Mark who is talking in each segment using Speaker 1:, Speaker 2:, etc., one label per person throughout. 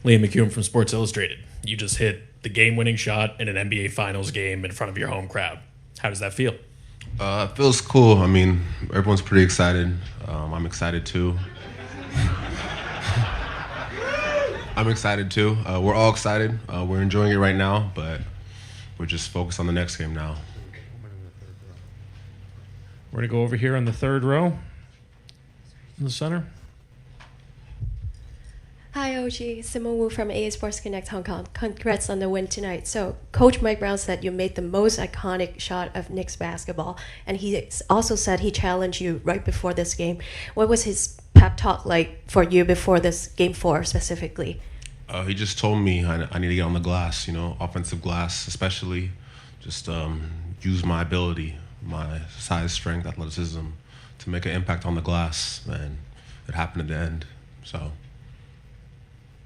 Speaker 1: Liam McEwen from Sports Illustrated. You just hit the game-winning shot in an NBA Finals game in front of your home crowd. How does that feel?
Speaker 2: It feels cool. I mean, everyone's pretty excited. I'm excited too. I'm excited too. We're all excited. We're enjoying it right now, but we're just focused on the next game now.
Speaker 1: We're going to go over here on the third row in the center.
Speaker 3: Hi, OG. Simone Wu from AA Sports Connect Hong Kong. Congrats on the win tonight. So, Coach Mike Brown said you made the most iconic shot of Knicks basketball, and he also said he challenged you right before this game. What was his pep talk like for you before this game 4 specifically?
Speaker 2: He just told me I need to get on the glass, offensive glass especially. Just use my ability, my size, strength, athleticism to make an impact on the glass, and it happened at the end. So.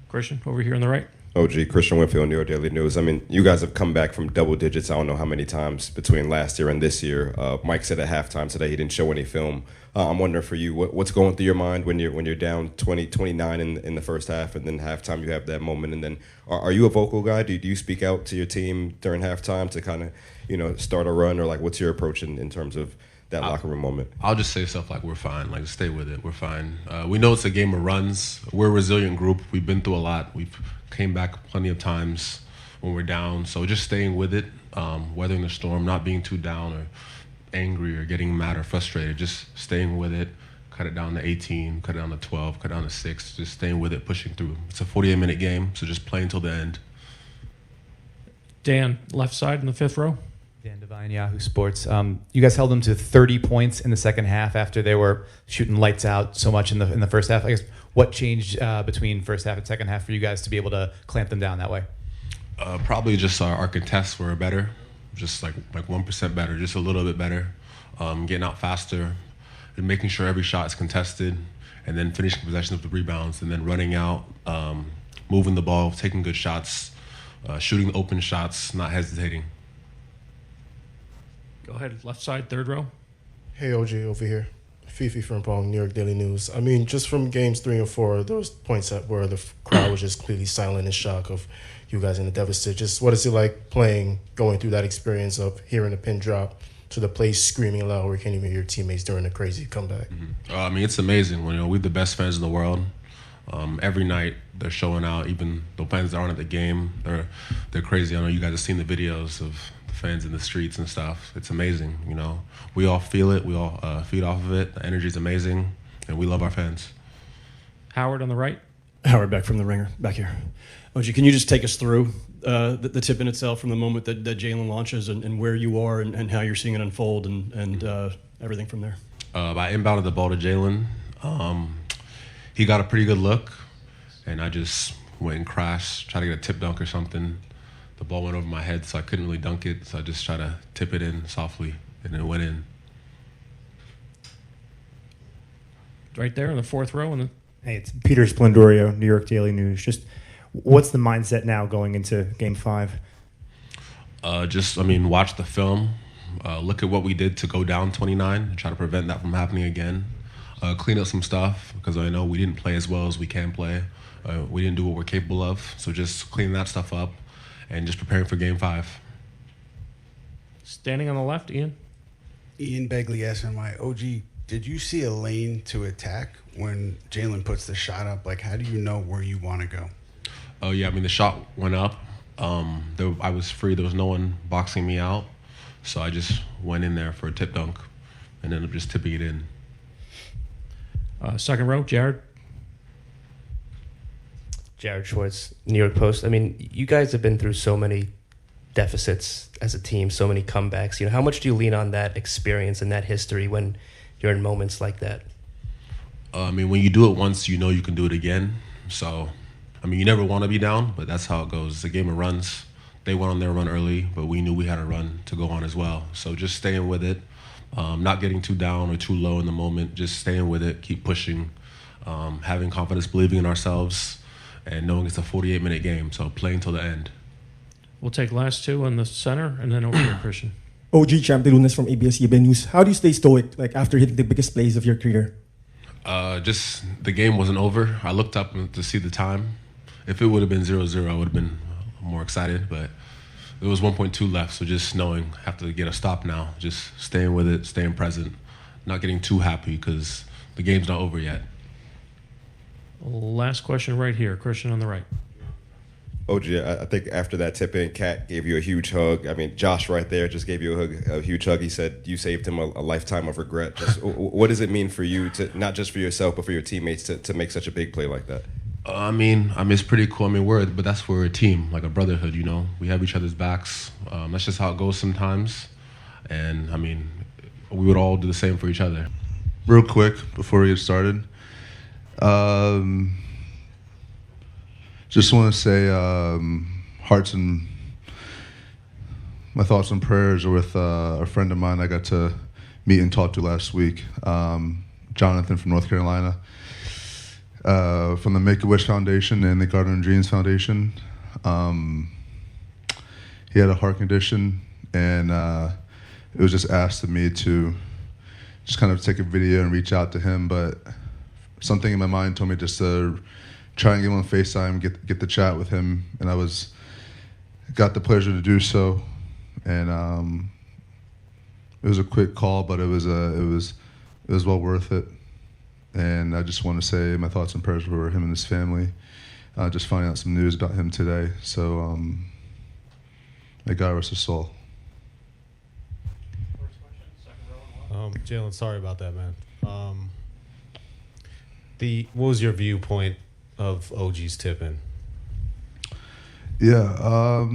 Speaker 1: Christian, over here on the right.
Speaker 4: OG, Christian Winfield, New York Daily News. I mean, you guys have come back from double digits, I don't know how many times between last year and this year. Mike said at halftime today he didn't show any film. I'm wondering for you, what's going through your mind when you're down 29 in the first half, and then halftime you have that moment, and then are you a vocal guy? Do you speak out to your team during halftime to kind of, start a run, or like what's your approach in terms of that locker room moment?
Speaker 2: I'll just say stuff like, we're fine, like stay with it, we're fine. We know it's a game of runs. We're a resilient group. We've been through a lot. We've came back plenty of times when we're down. So just staying with it, weathering the storm, not being too down or angry or getting mad or frustrated, just staying with it, cut it down to 18, cut it down to 12, cut it down to 6, just staying with it, pushing through. It's a 48-minute game, so just play until the end.
Speaker 1: Dan, left side in the fifth row.
Speaker 5: Dan Devine, Yahoo Sports. You guys held them to 30 points in the second half after they were shooting lights out so much in the first half. I guess what changed between first half and second half for you guys to be able to clamp them down that way?
Speaker 2: Probably just our contests were better, just like 1% better, just a little bit better. Getting out faster, and making sure every shot is contested, and then finishing possession of the rebounds, and then running out, moving the ball, taking good shots, shooting open shots, not hesitating.
Speaker 1: Go ahead, left side, third row.
Speaker 6: Hey, OG, over here. Fifi from New York Daily News. I mean, just from games 3 and 4, there was points where the crowd was just completely silent in shock of you guys in the deficit. Just what is it like going through that experience of hearing a pin drop to the place screaming loud where you can't even hear your teammates during a crazy comeback?
Speaker 2: Mm-hmm. I mean, it's amazing. We're the best fans in the world. Every night they're showing out. Even the fans that aren't at the game, they're crazy. I know you guys have seen the videos of the fans in the streets and stuff. It's amazing. We all feel it. We all feed off of it. The energy is amazing, and we love our fans.
Speaker 1: Howard on the right.
Speaker 7: Howard back from the Ringer, back here. OG, can you just take us through the tip in itself from the moment that Jalen launches and where you are and how you're seeing it unfold and everything from there?
Speaker 2: I inbounded the ball to Jalen. He got a pretty good look, and I just went and crashed, tried to get a tip dunk or something. The ball went over my head, so I couldn't really dunk it, so I just tried to tip it in softly, and it went in.
Speaker 1: Right there in the fourth row.
Speaker 8: Hey, it's Peter Splendorio, New York Daily News. Just what's the mindset now going into Game 5?
Speaker 2: Watch the film, look at what we did to go down 29 and try to prevent that from happening again. Clean up some stuff, because I know we didn't play as well as we can play. We didn't do what we're capable of, so just cleaning that stuff up and just preparing for Game 5.
Speaker 1: Standing on the left, Ian.
Speaker 9: Ian Begley, SNY. OG, did you see a lane to attack when Jalen puts the shot up? Like, how do you know where you want to go?
Speaker 2: Oh, yeah, the shot went up. I was free. There was no one boxing me out, so I just went in there for a tip dunk and ended up just tipping it in.
Speaker 1: Second row, Jared.
Speaker 10: Jared Schwartz, New York Post. I mean, you guys have been through so many deficits as a team, so many comebacks. How much do you lean on that experience and that history when you're in moments like that?
Speaker 2: When you do it once, you know you can do it again. So, you never want to be down, but that's how it goes. It's a game of runs. They went on their run early, but we knew we had a run to go on as well. So just staying with it, not getting too down or too low in the moment, just staying with it, keep pushing, having confidence, believing in ourselves, and knowing it's a 48-minute game, so playing till the end.
Speaker 1: We'll take last two in the center, and then over here, Christian.
Speaker 11: OG Champ de Lunes from ABS-CBN News. How do you stay stoic after hitting the biggest plays of your career?
Speaker 2: Just the game wasn't over. I looked up to see the time. If it would have been 0-0, I would have been more excited. But there was 1.2 left, so just knowing have to get a stop now. Just staying with it, staying present, not getting too happy because the game's not over yet.
Speaker 1: Last question right here, Christian on the right.
Speaker 4: OG, I think after that tip in, Kat gave you a huge hug. I mean, Josh right there just gave you a huge hug. He said you saved him a lifetime of regret. Just, what does it mean for you, to not just for yourself, but for your teammates to make such a big play like that?
Speaker 2: I mean, it's pretty cool. But that's for a team, like a brotherhood, you know. We have each other's backs. That's just how it goes sometimes. And, I mean, we would all do the same for each other.
Speaker 12: Real quick, before we get started, just want to say hearts and my thoughts and prayers are with a friend of mine I got to meet and talk to last week, Jonathan from North Carolina, from the Make-A-Wish Foundation and the Garden of Dreams Foundation. He had a heart condition, and it was just asked of me to just kind of take a video and reach out to him, but something in my mind told me just to try and get him on FaceTime, get the chat with him, and got the pleasure to do so. And it was a quick call, but it was well worth it. And I just want to say my thoughts and prayers for him and his family. Just finding out some news about him today. So may God rest his soul.
Speaker 13: Jalen, sorry about that, man. What was your viewpoint of OG's tipping?
Speaker 12: Yeah.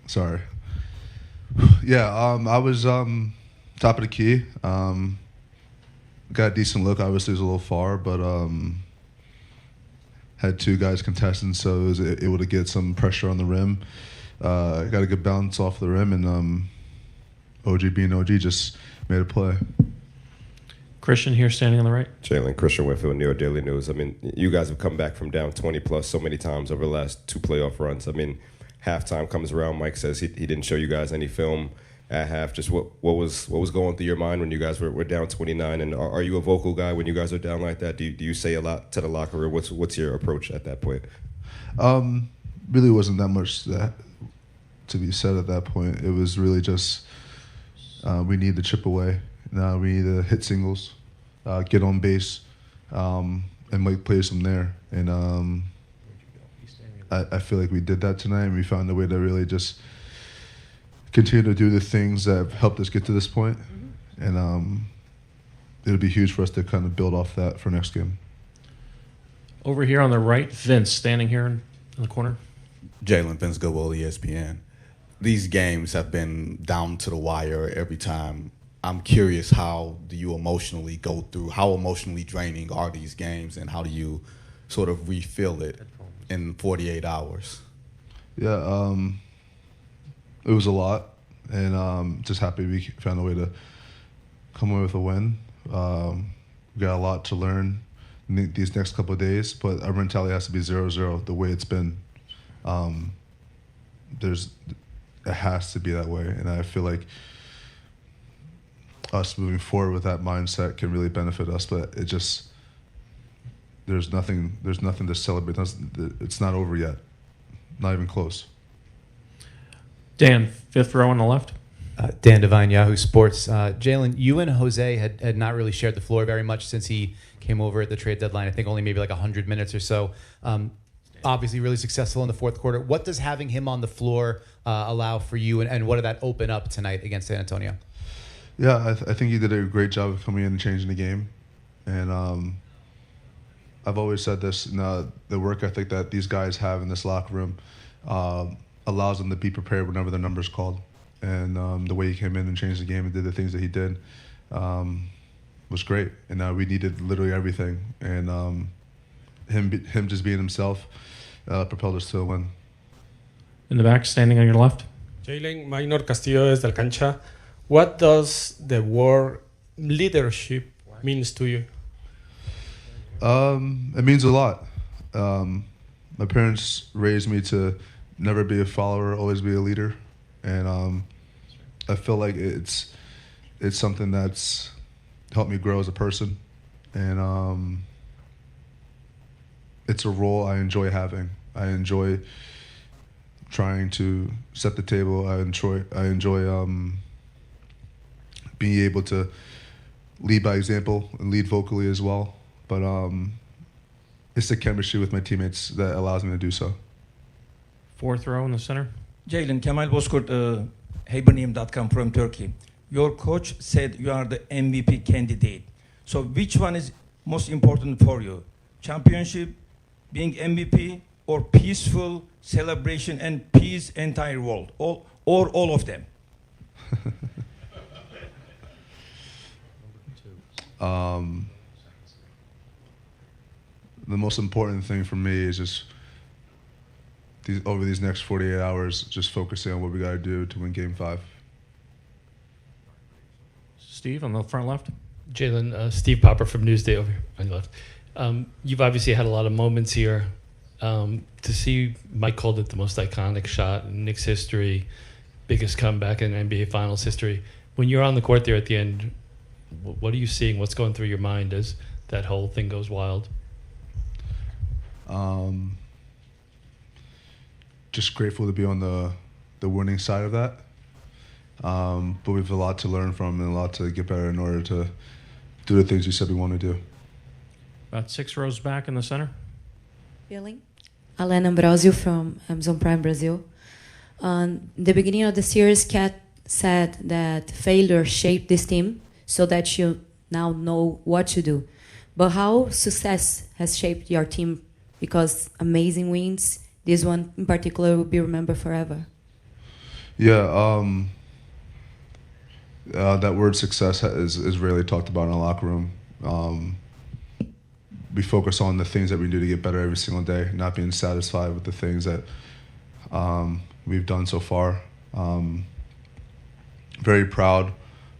Speaker 12: Sorry. Yeah, I was top of the key. Got a decent look. Obviously, it was a little far, but had two guys contesting, so it was able to get some pressure on the rim. Got a good bounce off the rim, and OG being OG just made a play.
Speaker 1: Christian here standing on the right.
Speaker 4: Jalen, Christian Winfield, New York Daily News. I mean, you guys have come back from down 20 plus so many times over the last two playoff runs. I mean, halftime comes around. Mike says he didn't show you guys any film at half. Just what was going through your mind when you guys were down 29? And are you a vocal guy when you guys are down like that? Do you say a lot to the locker room? What's your approach at that point?
Speaker 12: Really wasn't that much to be said at that point. It was really just we need to chip away. We need to hit singles, get on base, and make plays from there. And I feel like we did that tonight, and we found a way to really just continue to do the things that have helped us get to this point. And it'll be huge for us to kind of build off that for next game.
Speaker 1: Over here on the right, Vince standing here in the corner.
Speaker 14: Jalen, Vince Goodwill, ESPN. These games have been down to the wire every time. I'm curious, how do you emotionally go through, how emotionally draining are these games, and how do you sort of refill it in 48 hours?
Speaker 12: Yeah, it was a lot, and just happy we found a way to come away with a win. We got a lot to learn these next couple of days, but our mentality has to be 0-0 the way it's been. It has to be that way, and I feel like us moving forward with that mindset can really benefit us. But it just there's nothing to celebrate. It's not over yet, not even close.
Speaker 1: Dan, fifth row on the left.
Speaker 5: Dan Devine, Yahoo Sports. Jalen, you and Jose had not really shared the floor very much since he came over at the trade deadline. I think only maybe like 100 minutes or so. Obviously really successful in the fourth quarter. What does having him on the floor allow for you, and what did that open up tonight against San Antonio?
Speaker 12: Yeah, I think he did a great job of coming in and changing the game. And I've always said this, the work ethic that these guys have in this locker room allows them to be prepared whenever their number's called. And the way he came in and changed the game and did the things that he did was great. And we needed literally everything. And him just being himself propelled us to a win.
Speaker 1: In the back, standing on your left.
Speaker 15: Jalen, Minor Castillo desde el cancha. What does the word leadership means to you?
Speaker 12: It means a lot. My parents raised me to never be a follower, always be a leader. and I feel like it's something that's helped me grow as a person, and it's a role I enjoy having. I enjoy trying to set the table. I enjoy being able to lead by example and lead vocally as well. But it's the chemistry with my teammates that allows me to do so.
Speaker 1: Fourth row in the center.
Speaker 16: Jalen, Kemal Bozkurt, Habernium.com from Turkey. Your coach said you are the MVP candidate. So which one is most important for you? Championship, being MVP, or peaceful celebration and peace entire world? Or all of them?
Speaker 12: The most important thing for me is just over these next 48 hours, just focusing on what we got to do to win Game 5.
Speaker 1: Steve on the front left.
Speaker 17: Jalen, Steve Popper from Newsday over here on your left. You've obviously had a lot of moments here. To see, Mike called it the most iconic shot in Knicks history, biggest comeback in NBA Finals history. When you're on the court there at the end, what are you seeing? What's going through your mind as that whole thing goes wild?
Speaker 12: Just grateful to be on the winning side of that. But we have a lot to learn from and a lot to get better in order to do the things we said we want to do.
Speaker 1: About 6 rows back in the center.
Speaker 18: Feeling? Alain Ambrosio from Amazon Prime Brazil. In the beginning of the series, Kat said that failure shaped this team so that you now know what to do. But how success has shaped your team? Because amazing wins, this one in particular will be remembered forever.
Speaker 12: Yeah, that word success is rarely talked about in the locker room. We focus on the things that we do to get better every single day, not being satisfied with the things that we've done so far. Very proud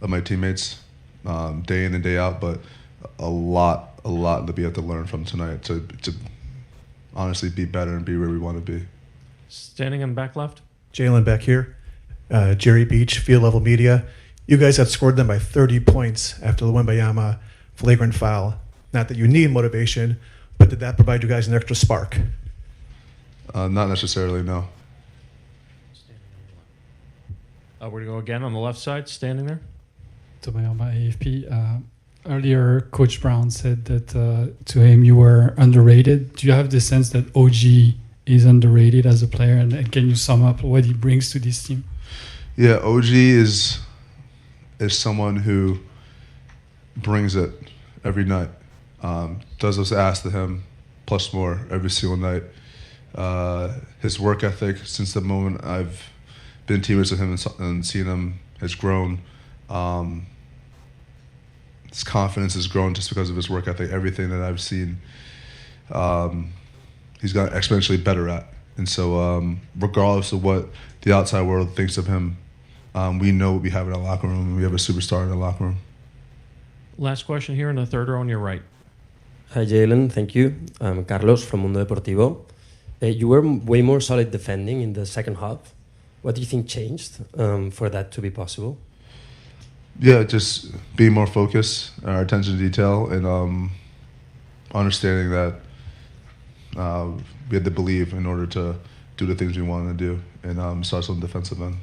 Speaker 12: of my teammates, day in and day out, but a lot that we have to learn from tonight to honestly be better and be where we want to be.
Speaker 1: Standing in the back left.
Speaker 19: Jalen back here. Jerry Beach, Field Level Media. You guys had scored them by 30 points after the Wembayama flagrant foul. Not that you need motivation, but did that provide you guys an extra spark?
Speaker 12: Not necessarily, no.
Speaker 1: We're going to go again on the left side, standing there.
Speaker 20: Tobayama, AFP. Earlier, Coach Brown said that to him you were underrated. Do you have the sense that OG is underrated as a player? And can you sum up what he brings to this team?
Speaker 12: Yeah, OG is someone who brings it every night. Does what's asked of him, plus more every single night. His work ethic, since the moment I've been teammates with him and seen him, has grown. His confidence has grown just because of his work ethic. Everything that I've seen, he's gotten exponentially better at. And so regardless of what the outside world thinks of him, we know what we have in our locker room, and we have a superstar in our locker room.
Speaker 1: Last question here in the third row on your right.
Speaker 21: Hi, Jalen. Thank you. I'm Carlos from Mundo Deportivo. You were way more solid defending in the second half. What do you think changed for that to be possible?
Speaker 12: Yeah, just being more focused, our attention to detail, and understanding that we had to believe in order to do the things we wanted to do, and starts on the defensive end.